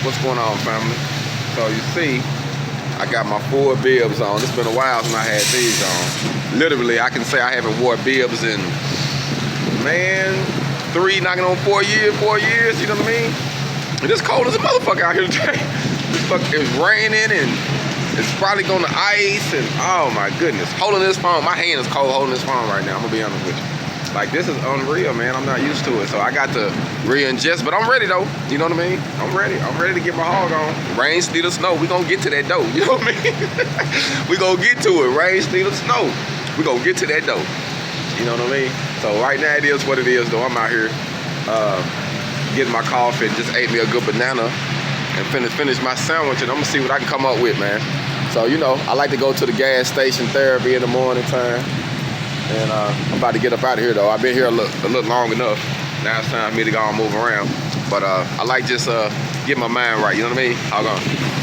What's going on, family? So you see, I got my 4 bibs on. It's been a while since I had these on. Literally, I can say I haven't wore bibs in, man, 3 knocking on 4 years, you know what I mean? And it's cold as a motherfucker out here today. It's raining and it's probably going to ice and oh my goodness. Holding this phone, my hand is cold holding this phone right now, I'm gonna be honest with you. Like, this is unreal, man. I'm not used to it. So I got to re-ingest, but I'm ready though. You know what I mean? I'm ready to get my hog on. Rain, sleet, or snow, we gonna get to that dough. You know what I mean? We gonna get to it. Rain, sleet, or snow, we gonna get to that dough. You know what I mean? So right now it is what it is though. I'm out here getting my coffee. Just ate me a good banana and finish my sandwich, and I'm gonna see what I can come up with, man. So, you know, I like to go to the gas station therapy in the morning time. And I'm about to get up out of here though. I've been here a little long enough. Now it's time for me to go and move around. But I like just getting my mind right, you know what I mean? HogOn.